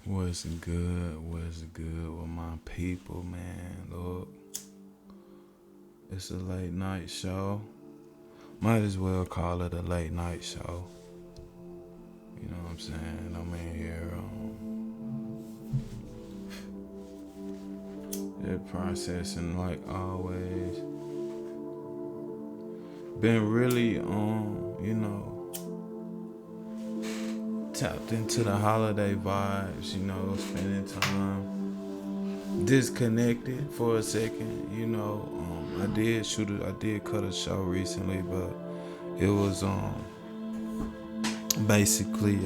What's good? What's good with my people, man? Look, it's a late night show. Might as well call it a late night show. You know what I'm saying? I'm in here, just processing like always. Been really, tapped into the holiday vibes. Spending time disconnected for a second. I did cut a show recently, but it was basically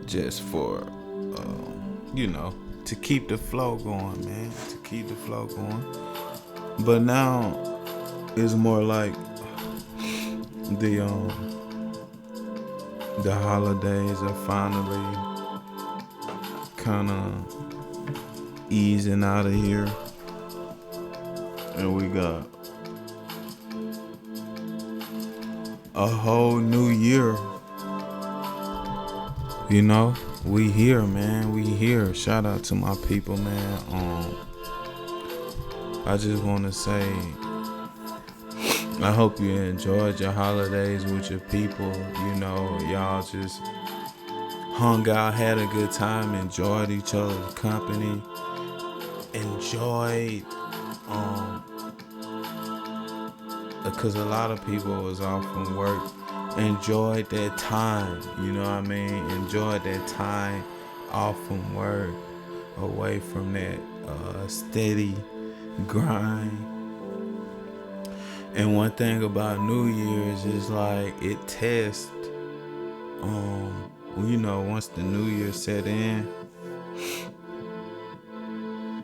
just for to keep the flow going, man, to keep the flow going. But now it's more like the the holidays are finally kind of easing out of here, and we got a whole new year. We here, man. We here. Shout out to my people, man. I just want to say, I hope you enjoyed your holidays with your people. Y'all just hung out, had a good time, enjoyed each other's company, enjoyed, because a lot of people was off from work. Enjoyed that time, you know what I mean? Enjoyed that time off from work, away from that steady grind. And one thing about New Year's is like it tests, once the New Year set in,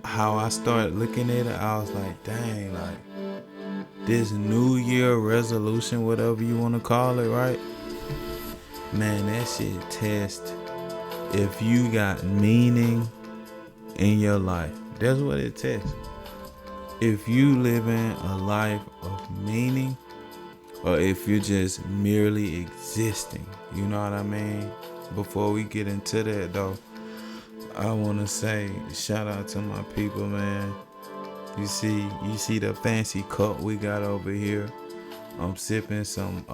how I started looking at it, I was like, dang, like this New Year resolution, whatever you want to call it, right? Man, that shit test if you got meaning in your life. That's what it tests. If you living a life of meaning, or if you're just merely existing, you know what I mean? Before we get into that though, I want to say shout out to my people, man. You see the fancy cup we got over here. I'm sipping some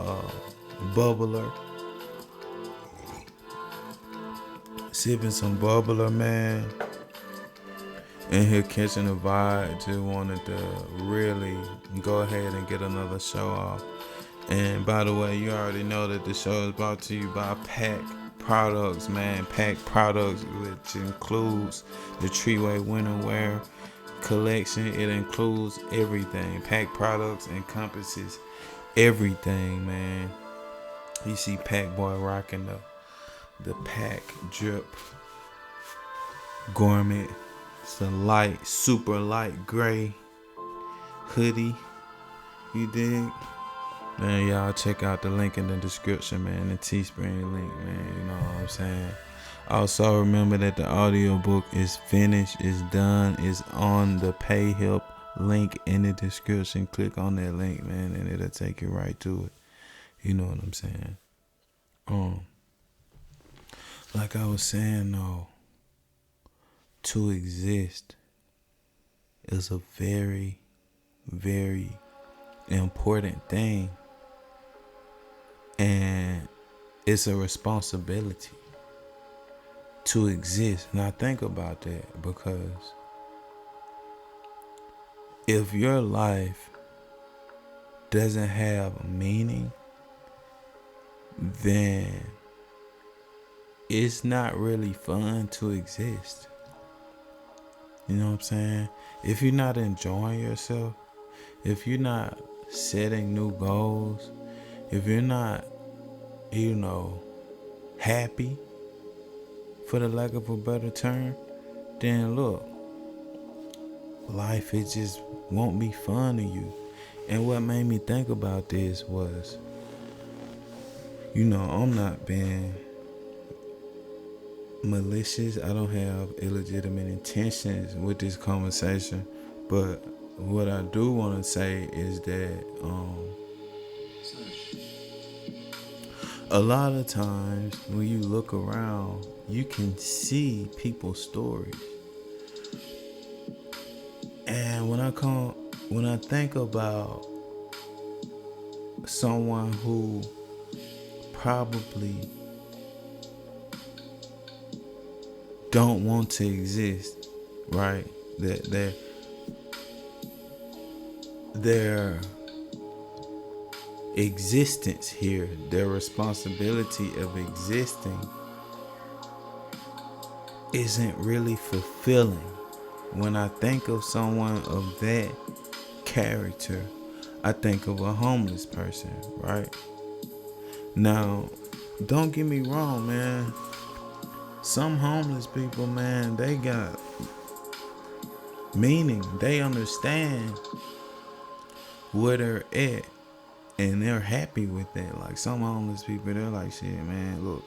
bubbler. Man. In here catching the vibe. Just wanted to really go ahead and get another show off. And by the way, you already know that the show is brought to you by Pack Products, man. Pack Products, which includes the Treeway Winter Wear collection. It includes everything. Pack Products encompasses everything, man. You see Pack Boy rocking the Pack Drip Gourmet. It's a light, super light gray hoodie. You dig? Man, y'all check out the link in the description, man. The Teespring link, man. You know what I'm saying? Also, remember that the audiobook is finished, is done, is on the Pay Help link in the description. Click on that link, man, and it'll take you right to it. You know what I'm saying? Like I was saying, though, to exist is a very, very important thing. And it's a responsibility to exist. Now think about that, because if your life doesn't have meaning, then it's not really fun to exist. You know what I'm saying? If you're not enjoying yourself, if you're not setting new goals, if you're not, happy, for the lack of a better term, then look, life, it just won't be fun to you. And what made me think about this was, I'm not being malicious. I don't have illegitimate intentions with this conversation. But what I do want to say is that A lot of times when you look around, you can see people's stories. And when I think about someone who probably don't want to exist, right? That their existence here, their responsibility of existing isn't really fulfilling. When I think of someone of that character, I think of a homeless person, right? Now, don't get me wrong, man. Some homeless people, man, they got meaning. They understand where they're at and they're happy with that. Like some homeless people, they're like, shit, man, look,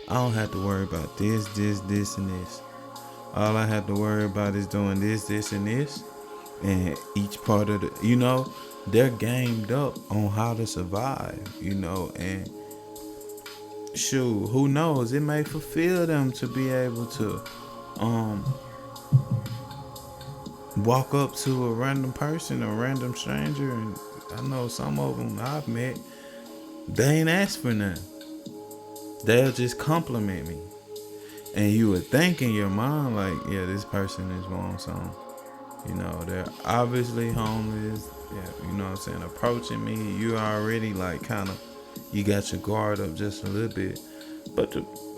I don't have to worry about this, and this. All I have to worry about is doing this, and this. And each part of the, they're gamed up on how to survive, and shoot, who knows? It may fulfill them to be able to walk up to a random person, a random stranger, and I know some of them I've met, they ain't ask for nothing. They'll just compliment me. And you would think in your mind, like, yeah, this person is wanting something. They're obviously homeless. Yeah, you know what I'm saying? Approaching me, you already like kind of, you got your guard up just a little bit. But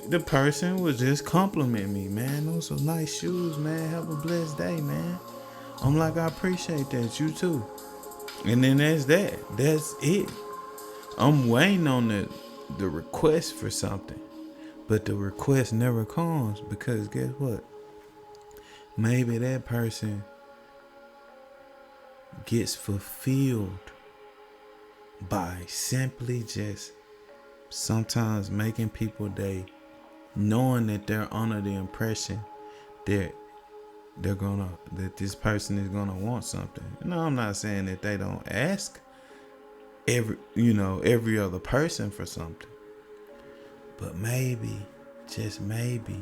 the person would just compliment me, man. Those are nice shoes, man. Have a blessed day, man. I'm like, I appreciate that. You too. And then that's that. That's it. I'm waiting on the request for something. But the request never comes because guess what? Maybe that person gets fulfilled by simply just sometimes making people day, knowing that they're under the impression that that this person is gonna want something. No, I'm not saying that they don't ask every other person for something. But maybe, just maybe,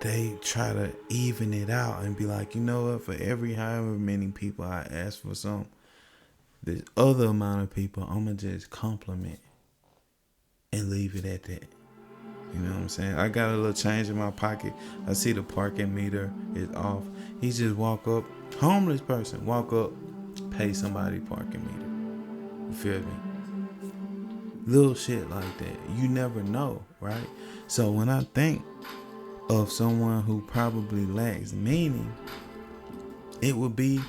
they try to even it out and be like, you know what, for every however many people I ask for something, this other amount of people I'm going to just compliment and leave it at that. You know what I'm saying? I got a little change in my pocket. I see the parking meter is off. He just walk up, homeless person, walk up, pay somebody parking meter. You feel me? Little shit like that. You never know, right? So when I think of someone who probably lacks meaning, it would be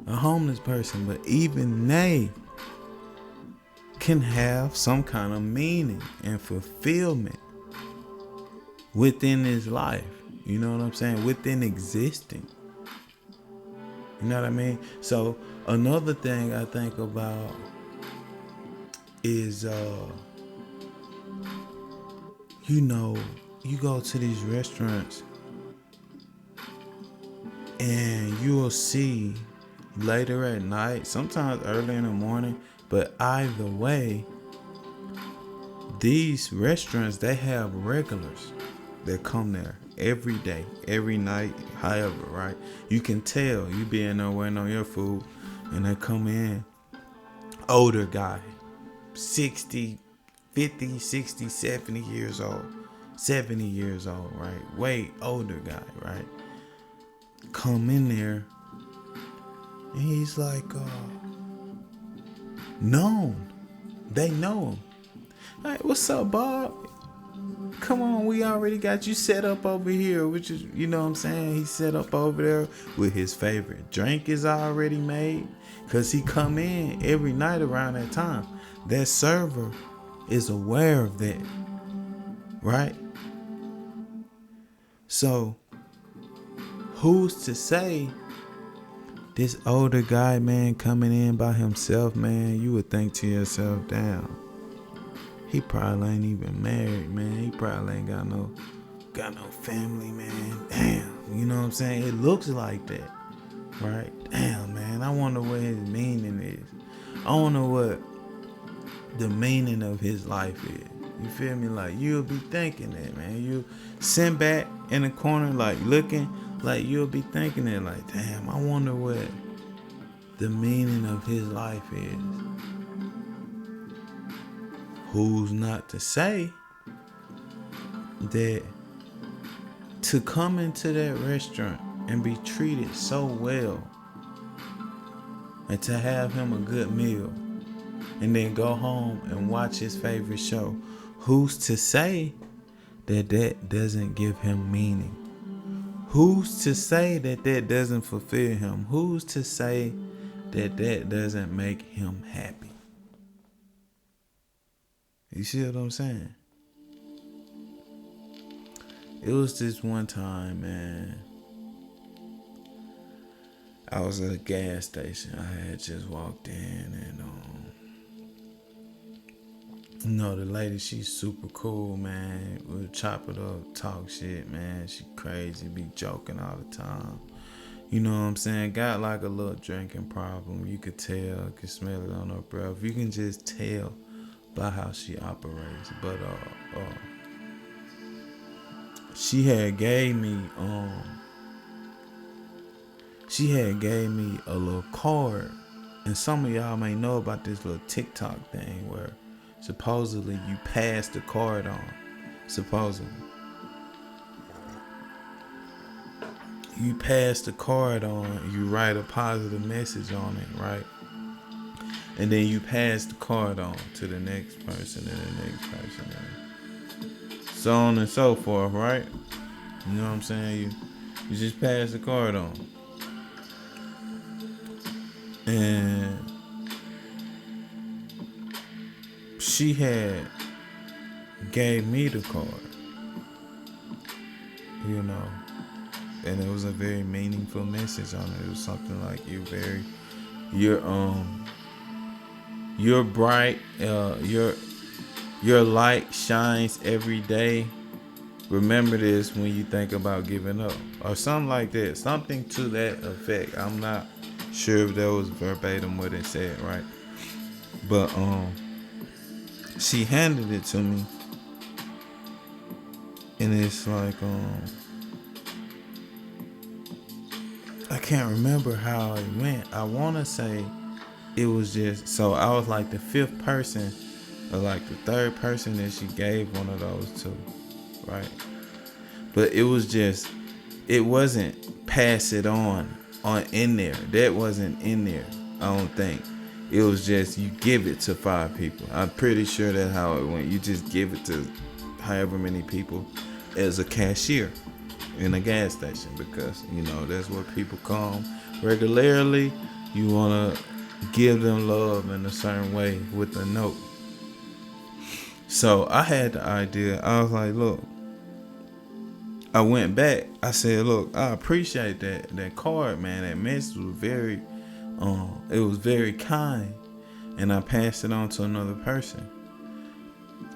a homeless person. But even they can have some kind of meaning and fulfillment within his life. You know what I'm saying? Within existing. You know what I mean? So another thing I think about is you go to these restaurants and you will see later at night, sometimes early in the morning, but either way, these restaurants, they have regulars that come there every day, every night, however, right? You can tell you being there waiting on your food, and they come in, older guy, 60, 50, 60, 70 years old, 70 years old, right? Way older guy, right? Come in there, and he's like, known. They know him. Hey, what's up, Bob? Come on, we already got you set up over here, which is, you know what I'm saying? He's set up over there with his favorite drink is already made, because he come in every night around that time. That server is aware of that, right? So, who's to say this older guy, man, coming in by himself, man, you would think to yourself, damn, he probably ain't even married, man. He probably ain't got no family, man. Damn, you know what I'm saying? It looks like that, right? Damn, man, I wonder what his meaning is. I wonder what the meaning of his life is. You feel me? Like, you'll be thinking that, man. You sit back in the corner, like looking, like you'll be thinking that, like, damn, I wonder what the meaning of his life is. Who's not to say that to come into that restaurant and be treated so well and to have him a good meal and then go home and watch his favorite show, who's to say that that doesn't give him meaning? Who's to say that that doesn't fulfill him? Who's to say that that doesn't make him happy? You see what I'm saying? It was this one time, man. I was at a gas station. I had just walked in and the lady, she's super cool, man. We'll chop it up, talk shit, man. She crazy, be joking all the time. You know what I'm saying? Got like a little drinking problem. You could tell, you could smell it on her breath. You can just tell by how she operates. But she had gave me a little card. And some of y'all may know about this little TikTok thing where supposedly you pass the card on. Supposedly. You pass the card on, you write a positive message on it, right? And then you pass the card on to the next person and the next person. And so on and so forth, right? You know what I'm saying? You just pass the card on. And she had gave me the card, you know, and it was a very meaningful message on it. It was something like you're bright, your light shines every day. Remember this when you think about giving up, or something like that, something to that effect. I'm not sure if that was verbatim what it said, right? But she handed it to me, and it's like I can't remember how it went. I want to say it was just, so I was like the fifth person, or like the third person that she gave one of those to, right? But it was just, it wasn't pass it on in there. That wasn't in there, I don't think. It was just you give it to 5 people. I'm pretty sure that's how it went. You just give it to however many people as a cashier in a gas station, because you know that's where people come regularly. You want to give them love in a certain way with a note. So I had the idea. I was like, look, I went back. I said, look, I appreciate that card, man. That message was very it was very kind, and I passed it on to another person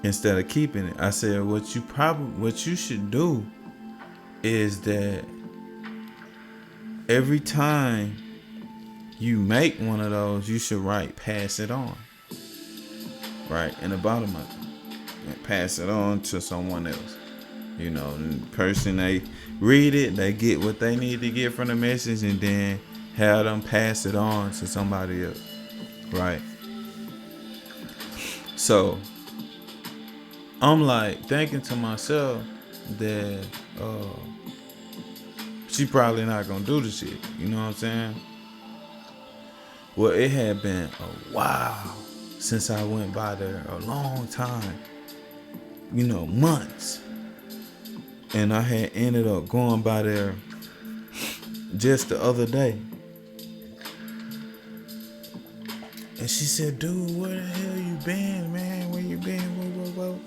instead of keeping it. I said, what you should do is that every time you make one of those, you should write pass it on, right, in the bottom of it, and pass it on to someone else. You know, the person, they read it, they get what they need to get from the message, and then have them pass it on to somebody else, right? So I'm like thinking to myself that she probably not gonna do the shit. You know what I'm saying? Well, it had been a while since I went by there, a long time, you know, months. And I had ended up going by there just the other day. And she said, dude, where the hell you been, man? Where you been? Whoa.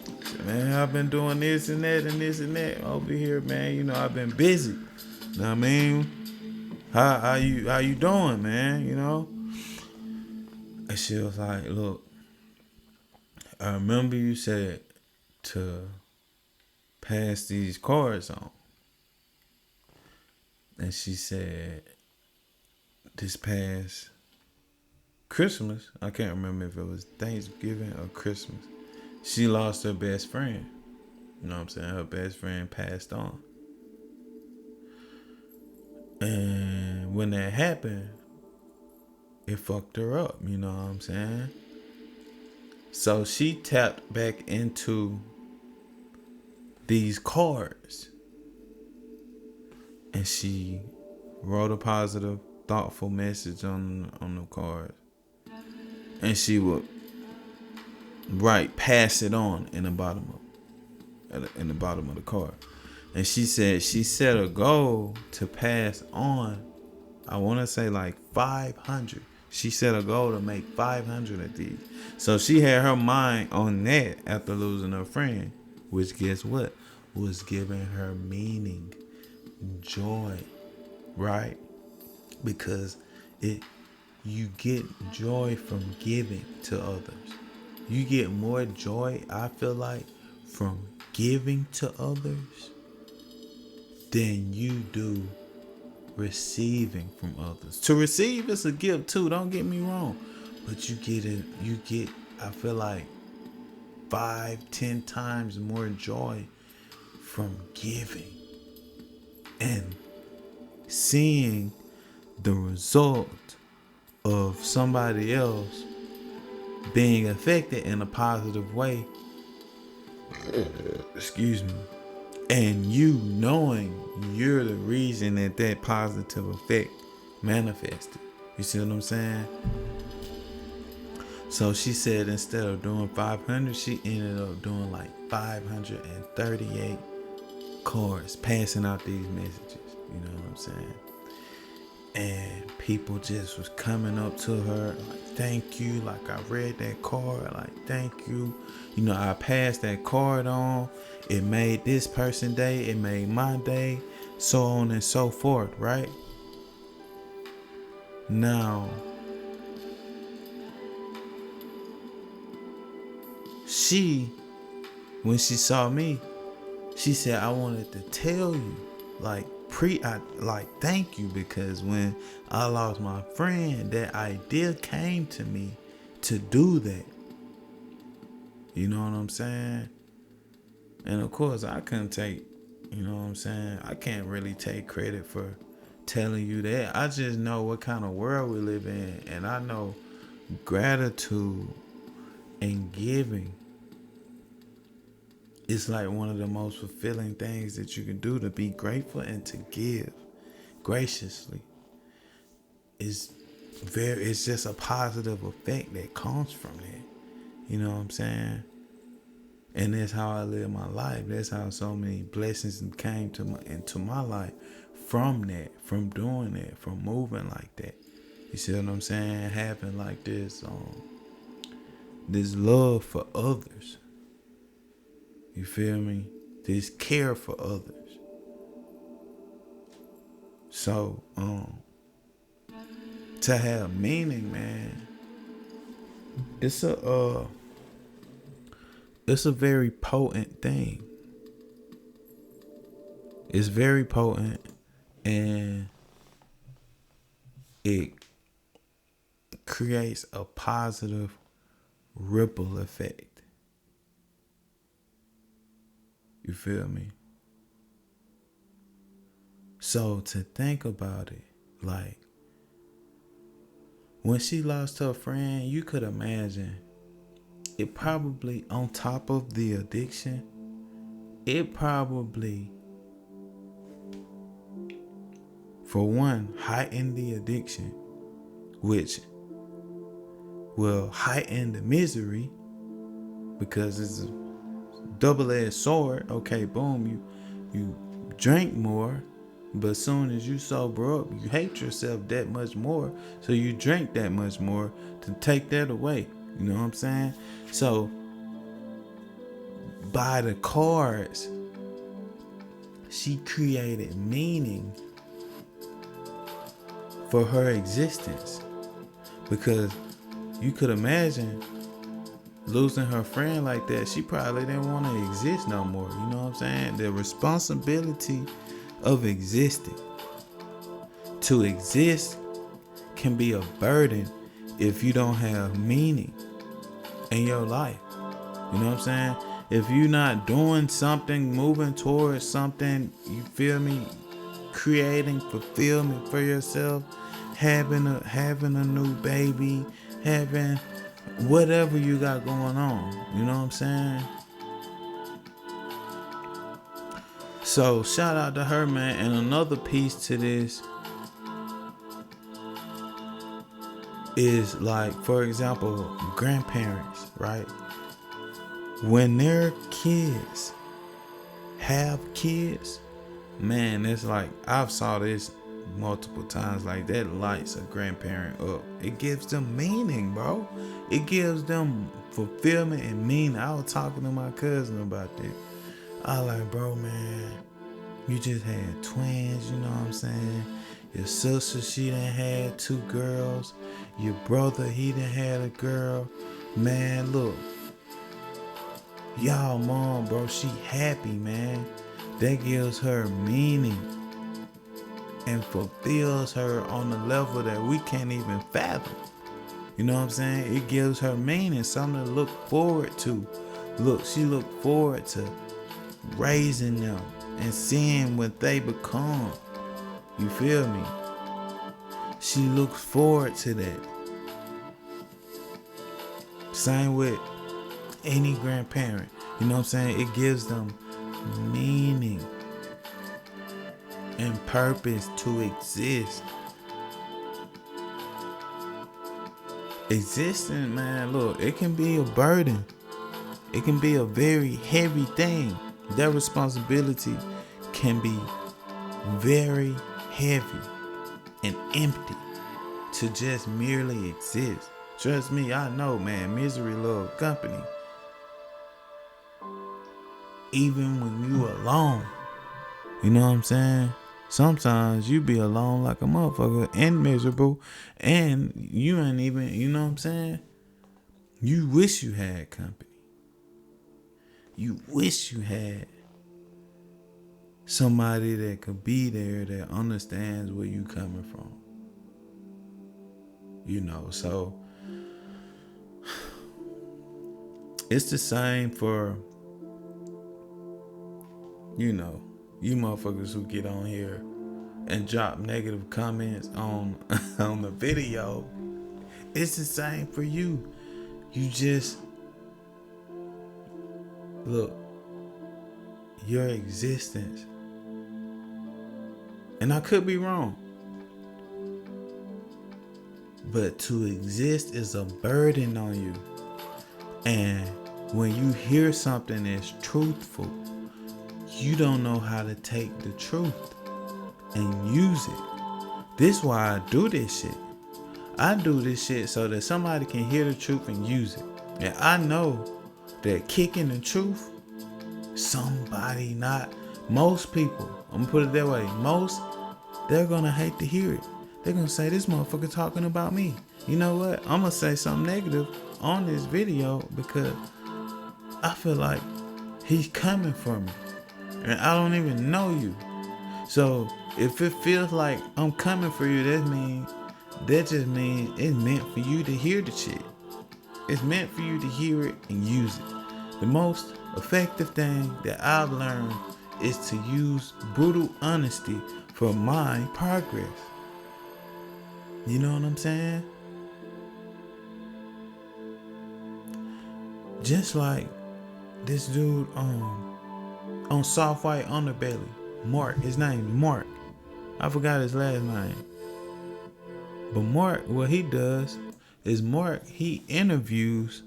I said, man, I've been doing this and that and this and that over here, man. You know, I've been busy. You know what I mean? How you doing, man? You know? And she was like, look, I remember you said to pass these cards on. And she said, this pass Christmas, I can't remember if it was Thanksgiving or Christmas, she lost her best friend. You know what I'm saying? Her best friend passed on. And when that happened, it fucked her up. You know what I'm saying? So she tapped back into these cards. And she wrote a positive, thoughtful message on the cards. And she would pass it on in the bottom of the card. And she said she set a goal to pass on, I want to say like 500. She set a goal to make 500 of these. So she had her mind on that after losing her friend, which guess what? Was giving her meaning, joy, right? Because you get joy from giving to others. You get more joy, I feel like, from giving to others than you do receiving from others. To receive is a gift too, don't get me wrong. But you get, I feel like 5-10 times more joy from giving and seeing the result of somebody else being affected in a positive way. Excuse me. And you knowing you're the reason that positive effect manifested. You see what I'm saying? So she said instead of doing 500, she ended up doing like 538 cards, passing out these messages. You know what I'm saying? And people just was coming up to her like, thank you, like I read that card, like thank you. You know, I passed that card on. It made this person day, it made my day, so on and so forth, right? Now, when she saw me, she said, I wanted to tell you, like, thank you, because when I lost my friend, that idea came to me to do that. You know what I'm saying? And of course, I couldn't take, you know what I'm saying? I can't really take credit for telling you that. I just know what kind of world we live in. And I know gratitude and giving is like one of the most fulfilling things that you can do, to be grateful and to give graciously. It's just a positive effect that comes from that. You know what I'm saying? And that's how I live my life. That's how so many blessings came into my life from that, from doing that, from moving like that. You see what I'm saying? Having like this love for others. You feel me? This care for others. So, to have meaning, man, it's a very potent thing. It's very potent, and it creates a positive ripple effect. You feel me? So to think about it, like, when she lost her friend, you could imagine it probably, on top of the addiction, it probably, for one, heightened the addiction, which will heighten the misery, because it's a double-edged sword. Okay, boom, you drink more, but as soon as you sober up, you hate yourself that much more, so you drink that much more to take that away. You know what I'm saying? So by the cards, she created meaning for her existence, because you could imagine losing her friend like that. She probably didn't want to exist no more. You know what I'm saying? The responsibility of existing. To exist can be a burden if you don't have meaning in your life. You know what I'm saying? If you're not doing something, moving towards something, you feel me, creating fulfillment for yourself, having a new baby, having whatever you got going on. You know what I'm saying? So shout out to her, man. And another piece to this is like, for example, grandparents, right? When their kids have kids, man, it's like, I've saw this multiple times, like that lights a grandparent up. It gives them meaning, bro. It gives them fulfillment and meaning. I was talking to my cousin about that. I like, bro, man, you just had twins, you know what I'm saying? Your sister, she done had 2 girls. Your brother, he done had a girl. Man, look, y'all mom, bro, she happy, man. That gives her meaning and fulfills her on a level that we can't even fathom. You know what I'm saying? It gives her meaning, something to look forward to. Look, she look forward to raising them and seeing what they become. You feel me? She looks forward to that. Same with any grandparent. You know what I'm saying? It gives them meaning and purpose to exist. Existing, man, look, it can be a burden. It can be a very heavy thing. That responsibility can be very heavy and empty to just merely exist. Trust me, I know, man, misery loves company. Even when you alone. You know what I'm saying? Sometimes you be alone like a motherfucker and miserable, and you ain't even, you know what I'm saying? You wish you had company. You wish you had somebody that could be there that understands where you coming from. You know, so it's the same for, you know, you motherfuckers who get on here and drop negative comments on on the video. It's the same for you. You just look, your existence, and I could be wrong, but to exist is a burden on you. And when you hear something that's truthful, you don't know how to take the truth and use it. This is why I do this shit. I do this shit so that somebody can hear the truth and use it. And I know that kicking the truth, somebody, not most people, I'm gonna put it that way, most, they're gonna hate to hear it. They're gonna say, this motherfucker talking about me. You know what? I'm gonna say something negative on this video because I feel like he's coming for me. And I don't even know you. So if it feels like I'm coming for you, that just means it's meant for you to hear the shit. It's meant for you to hear it and use it. The most effective thing that I've learned is to use brutal honesty for my progress. You know what I'm saying? Just like this dude on Soft White Underbelly, Mark, his name is Mark. I forgot his last name. But Mark, what he does is he interviews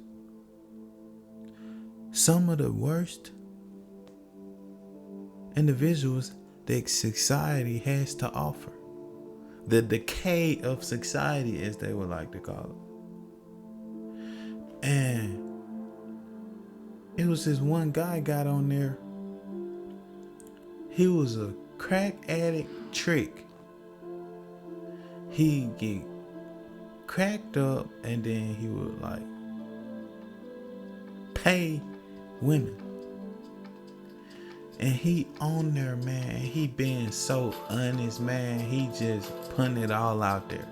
some of the worst individuals that society has to offer. The decay of society, as they would like to call it. And it was this one guy got on there. He was a crack addict trick. He get cracked up and then he would like pay women. And he on there, man. He being so honest, man. He just putting it all out there.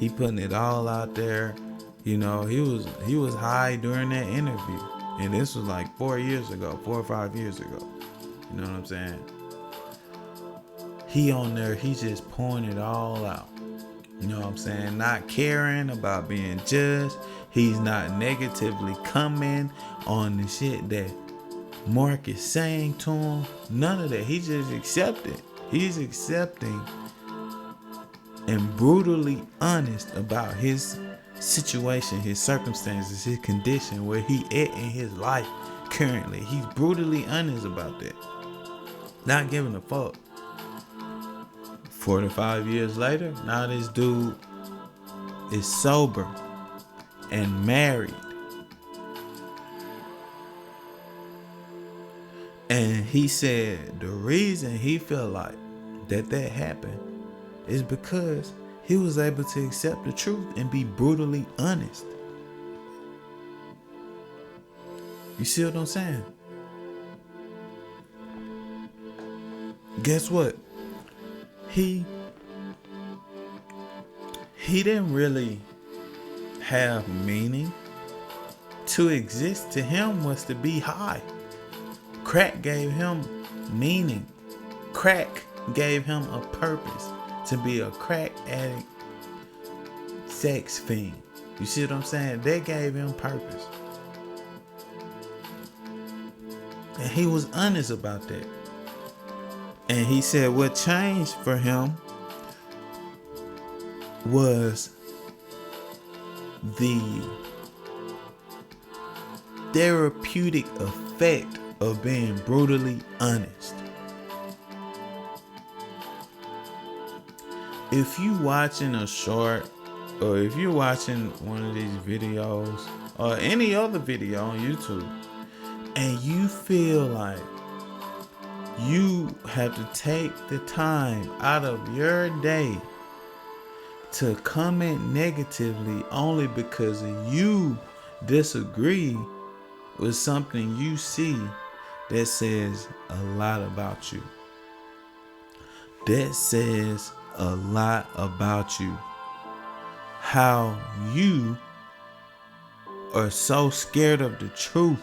He putting it all out there. You know, he was high during that interview. And this was like 4 or 5 years ago. You know what I'm saying? He on there, he just pouring it all out. You know what I'm saying? Not caring about being judged. He's not negatively coming on the shit that Mark is saying to him. None of that. He just accepted. He's accepting and brutally honest about his situation, his circumstances, his condition, where he at in his life currently. He's brutally honest about that. Not giving a fuck. 45 years later, now this dude is sober and married. And he said the reason he felt like that happened is because he was able to accept the truth and be brutally honest. You see what I'm saying? Guess what? He didn't really have meaning. To exist to him was to be high. Crack gave him meaning. Crack gave him a purpose. To be a crack addict, sex fiend. You see what I'm saying? That gave him purpose. And he was honest about that. And he said what changed for him was the therapeutic effect of being brutally honest. If you watching a short, or if you're watching one of these videos or any other video on YouTube, and you feel like you have to take the time out of your day to comment negatively only because you disagree with something you see, that says a lot about you. That says a lot about you. How you are so scared of the truth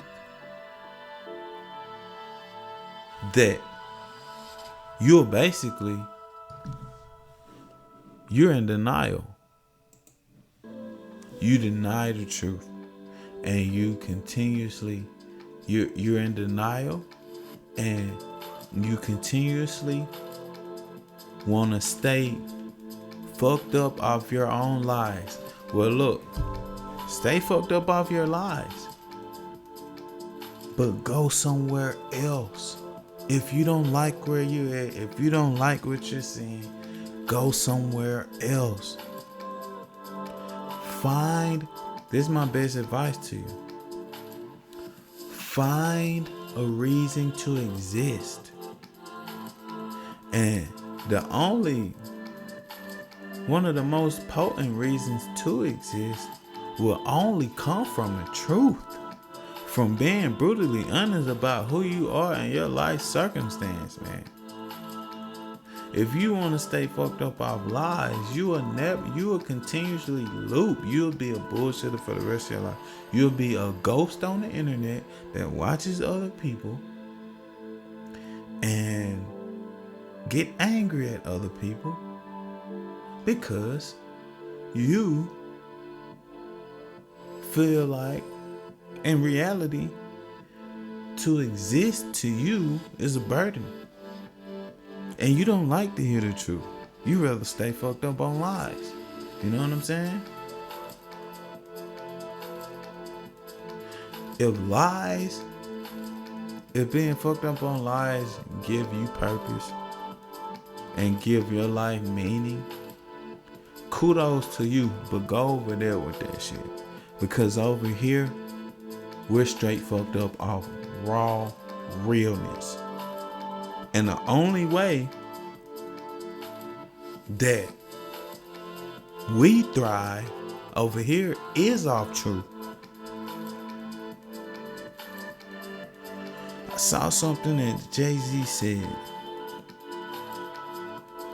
that you're in denial. You deny the truth, and you continuously you're in denial, and you continuously want to stay fucked up off your own lies. Well, look, stay fucked up off your lies, but go somewhere else. If you don't like where you're at, if you don't like what you're seeing, go somewhere else. This is my best advice to you. Find a reason to exist. And one of the most potent reasons to exist will only come from the truth. From being brutally honest about who you are and your life circumstance, man. If you want to stay fucked up off lies, you will continuously loop. You'll be a bullshitter for the rest of your life. You'll be a ghost on the internet that watches other people and get angry at other people because you feel like, in reality, to exist to you is a burden. And you don't like to hear the truth. You rather stay fucked up on lies. You know what I'm saying? If being fucked up on lies give you purpose and give your life meaning, kudos to you, but go over there with that shit. Because over here, we're straight fucked up off raw realness. And the only way that we thrive over here is off truth. I saw something that Jay-Z said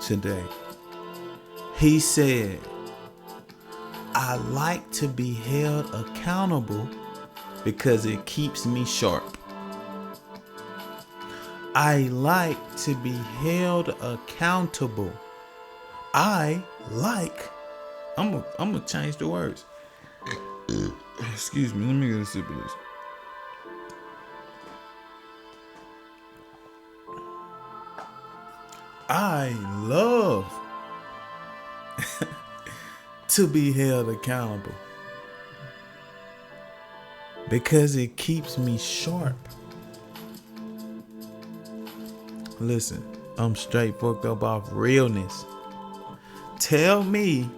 today. He said, I like to be held accountable because it keeps me sharp. I like to be held accountable. I'm gonna change the words. Excuse me, let me get a sip of this. I love to be held accountable because it keeps me sharp. Listen, I'm straight fucked up off realness. Tell me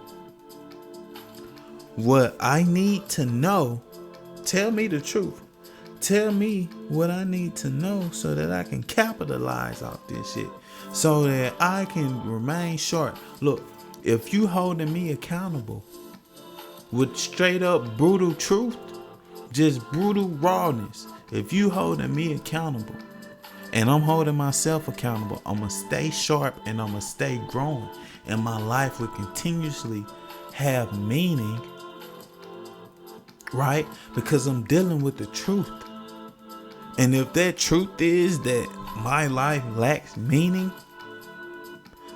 what I need to know. Tell me the truth. Tell me what I need to know so that I can capitalize off this shit. So that I can remain sharp. Look, if you holding me accountable with straight up brutal truth, just brutal rawness, if you holding me accountable and I'm holding myself accountable, I'm going to stay sharp and I'm going to stay growing. And my life will continuously have meaning, right? Because I'm dealing with the truth. And if that truth is that my life lacks meaning,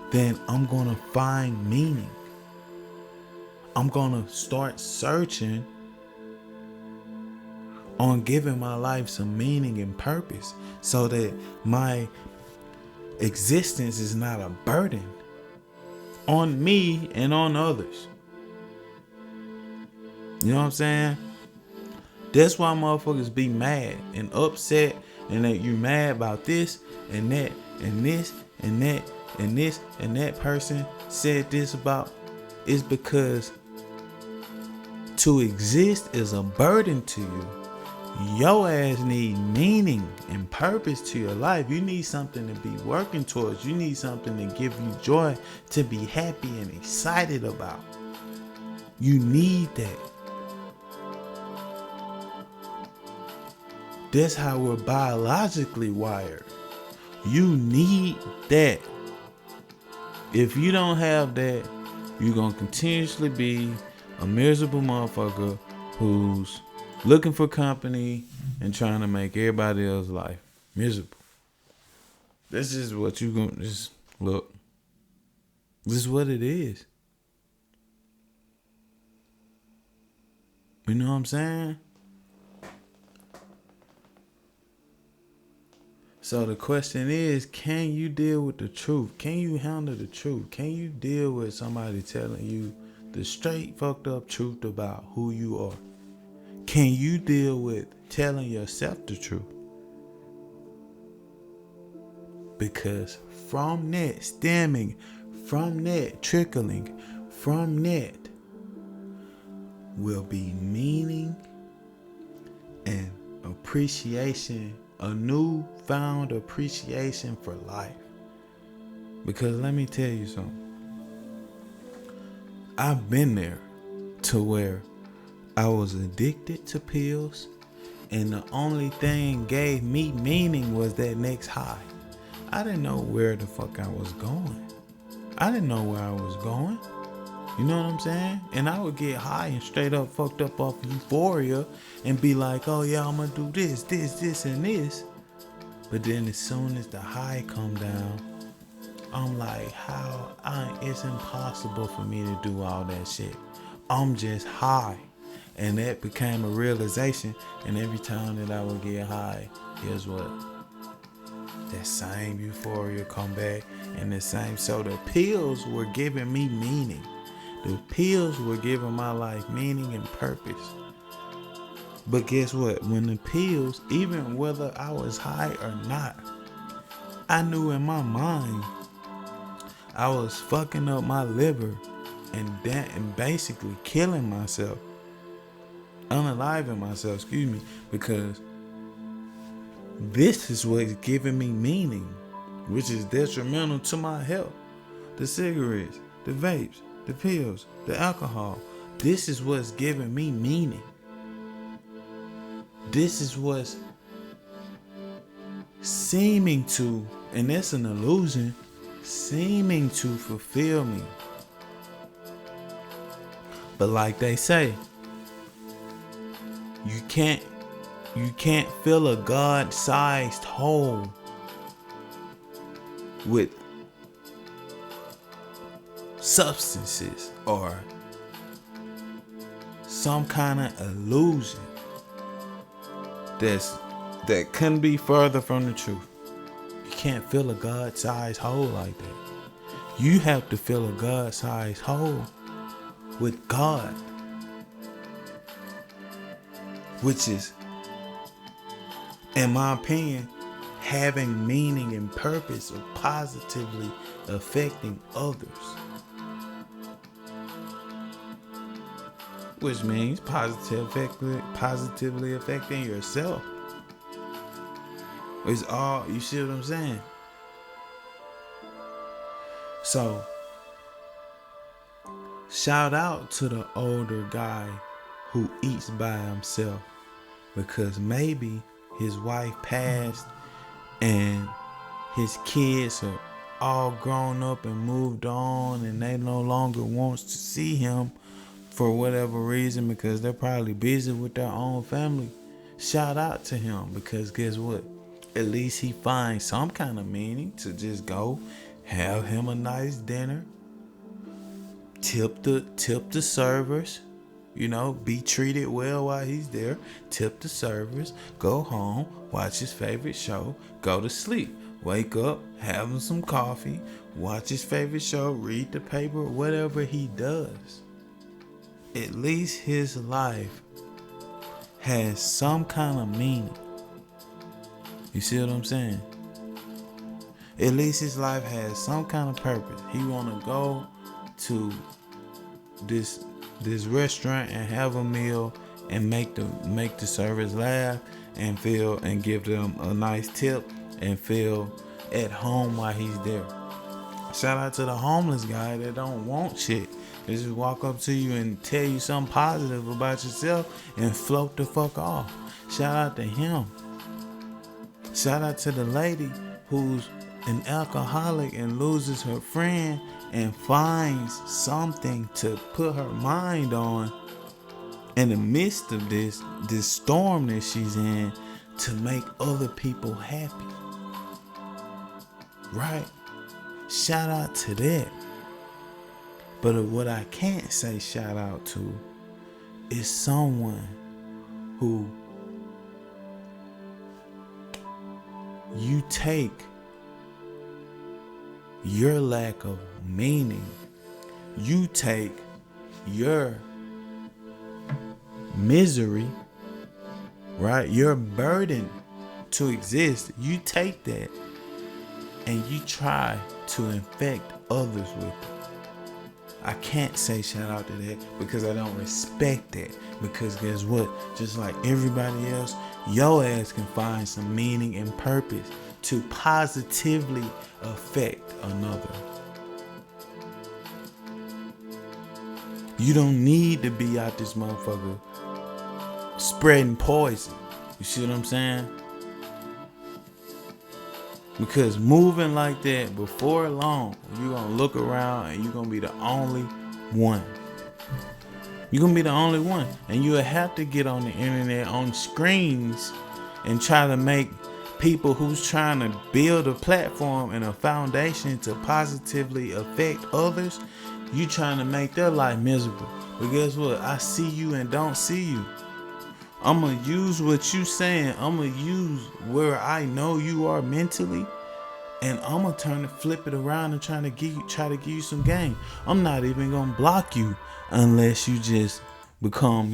then I'm going to find meaning. I'm going to start searching on giving my life some meaning and purpose so that my existence is not a burden on me and on others. You know what I'm saying? That's why motherfuckers be mad and upset and that you mad about this and that and this and that and this and that person said this about. It's because to exist is a burden to you. Your ass need meaning and purpose to your life. You need something to be working towards. You need something to give you joy, to be happy and excited about. You need that. That's how we're biologically wired. You need that. If you don't have that, you're going to continuously be a miserable motherfucker who's looking for company and trying to make everybody else's life miserable. This is what you going to just look. This is what it is. You know what I'm saying? So the question is, can you deal with the truth? Can you handle the truth? Can you deal with somebody telling you the straight fucked up truth about who you are? Can you deal with telling yourself the truth? Because from that, stemming from that, trickling from that will be meaning and appreciation, a newfound appreciation for life. Because let me tell you something. I've been there to where I was addicted to pills, and the only thing gave me meaning was that next high. I didn't know where the fuck I was going. I didn't know where I was going. You know what I'm saying? And I would get high and straight up fucked up off euphoria and be like, oh yeah, I'm gonna do this, and this. But then as soon as the high come down, I'm like, it's impossible for me to do all that shit. I'm just high. And that became a realization. And every time that I would get high, guess what? That same euphoria come back and the same. So the pills were giving me meaning. The pills were giving my life meaning and purpose. But guess what? When the pills, even whether I was high or not, I knew in my mind I was fucking up my liver and basically killing myself. Unaliving myself, because this is what's giving me meaning, which is detrimental to my health. The cigarettes, the vapes, the pills, the alcohol. This is what's giving me meaning. This is what's seeming to, and that's an illusion, seeming to fulfill me. But like they say, you can't fill a God-sized hole with substances or some kind of illusion that couldn't be further from the truth. You can't fill a God-sized hole like that. You have to fill a God-sized hole with God, which is, in my opinion, having meaning and purpose of positively affecting others. Which means positively affecting yourself. It's all, you see what I'm saying? So, shout out to the older guy who eats by himself, because maybe his wife passed and his kids are all grown up and moved on and they no longer wants to see him for whatever reason, because they're probably busy with their own family. Shout out to him, because guess what? At least he finds some kind of meaning to just go have him a nice dinner, tip the servers, be treated well while he's there, tip the servers, go home, watch his favorite show, go to sleep, wake up, have him some coffee, watch his favorite show, read the paper, whatever he does. At least his life has some kind of meaning. You see what I'm saying? At least his life has some kind of purpose. He want to go to this restaurant and have a meal and make the servers laugh and feel and give them a nice tip and feel at home while he's there. Shout out to the homeless guy that don't want shit. They just walk up to you and tell you something positive about yourself and float the fuck off. Shout out to him. Shout out to the lady who's an alcoholic and loses her friend and finds something to put her mind on in the midst of this storm that she's in to make other people happy. Right? Shout out to that. But what I can't say shout out to is someone who you take your lack of meaning, you take your misery, right? Your burden to exist, you take that and you try to infect others with it. I can't say shout out to that because I don't respect that. Because guess what? Just like everybody else, your ass can find some meaning and purpose to positively affect another. You don't need to be out this motherfucker spreading poison. You see what I'm saying? Because moving like that, before long, you're going to look around and you're going to be the only one. You're going to be the only one. And you'll have to get on the internet, on screens, and try to make people who's trying to build a platform and a foundation to positively affect others, you trying to make their life miserable. But guess what? I see you and don't see you. I'm going to use what you saying. I'm going to use where I know you are mentally. And I'm going to flip it around and try to give you some game. I'm not even going to block you unless you just become,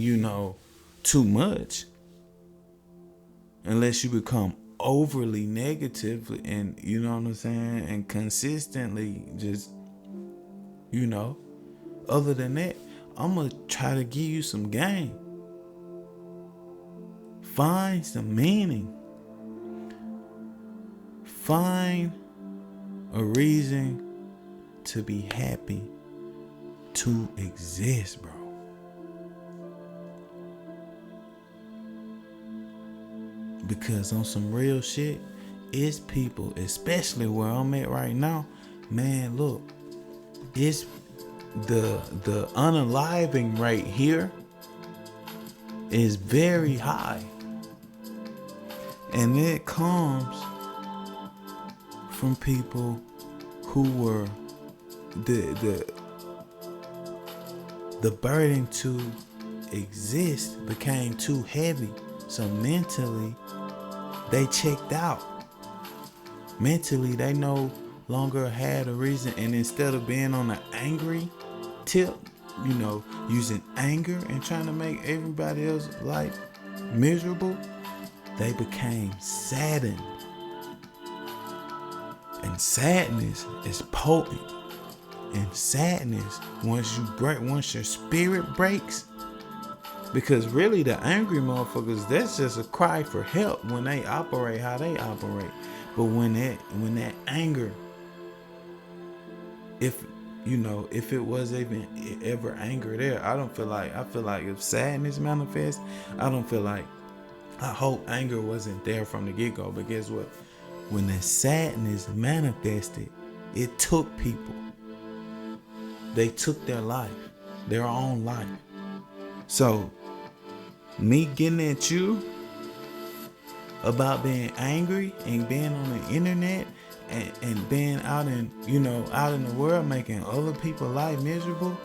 too much. Unless you become overly negative and, you know what I'm saying? And consistently just, other than that, I'm going to try to give you some game. Find some meaning. Find a reason to be happy, to exist, bro. Because on some real shit, it's people, especially where I'm at right now, man, look, it's the unaliving rate here is very high, and it comes from people who were the burden to exist became too heavy, so mentally they checked out. Mentally they no longer had a reason, and instead of being on the angry tip, using anger and trying to make everybody else life miserable, they became saddened. And sadness is potent. And sadness, once your spirit breaks, because really the angry motherfuckers, that's just a cry for help when they operate how they operate. But when that anger, if it was even ever anger there, I feel like if sadness manifests, I hope anger wasn't there from the get-go. But guess what? When the sadness manifested, it took people. They took their life, their own life. So, me getting at you about being angry and being on the internet and being out in the world making other people's life miserable,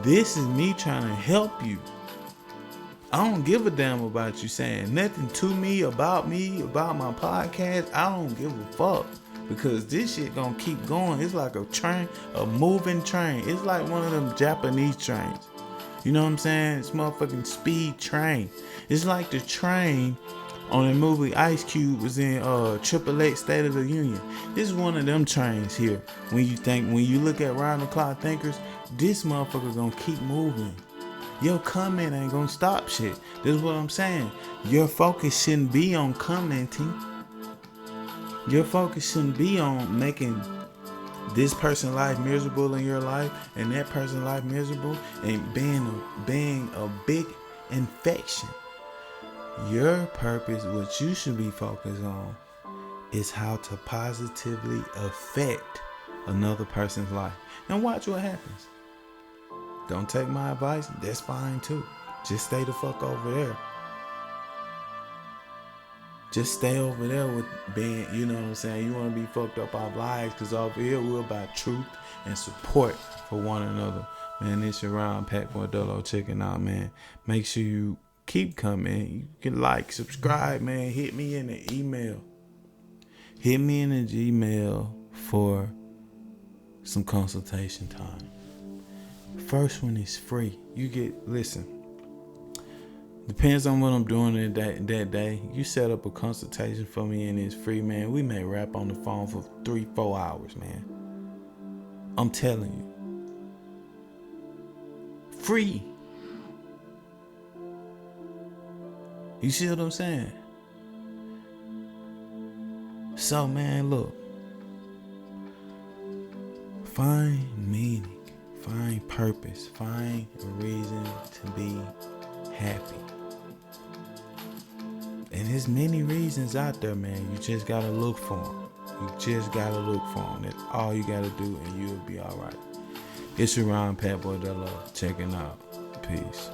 this is me trying to help you. I don't give a damn about you saying nothing to me, about my podcast. I don't give a fuck, because this shit gonna keep going. It's like a train, a moving train. It's like one of them Japanese trains. You know what I'm saying? It's motherfucking speed train. It's like the train on the movie Ice Cube was in Triple State of the Union. This is one of them trains here. When you look at round the clock thinkers, this motherfucker gonna keep moving. Your comment ain't gonna stop shit. This is what I'm saying. Your focus shouldn't be on commenting. Your focus shouldn't be on making this person's life miserable in your life and that person's life miserable and being a big infection. Your purpose, what you should be focused on, is how to positively affect another person's life. And watch what happens. Don't take my advice, that's fine too. Just stay the fuck over there. Just stay over there with being, you know what I'm saying? You want to be fucked up our lives, because over here we're about truth and support for one another. Man, it's your Ron Pat Bordello checking out, man. Make sure you keep coming. You can like, subscribe, man. Hit me in the email. Hit me in the Gmail for some consultation time. First one is free. Listen. Depends on what I'm doing that day. You set up a consultation for me and it's free, man. We may rap on the phone for 3-4 hours, man. I'm telling you. Free. You see what I'm saying? So, man, look. Find meaning. Find purpose. Find a reason to be happy. And there's many reasons out there, man. You just gotta look for them. That's all you gotta do, and you'll be all right. It's your Ron Pat Bordello checking out. Peace.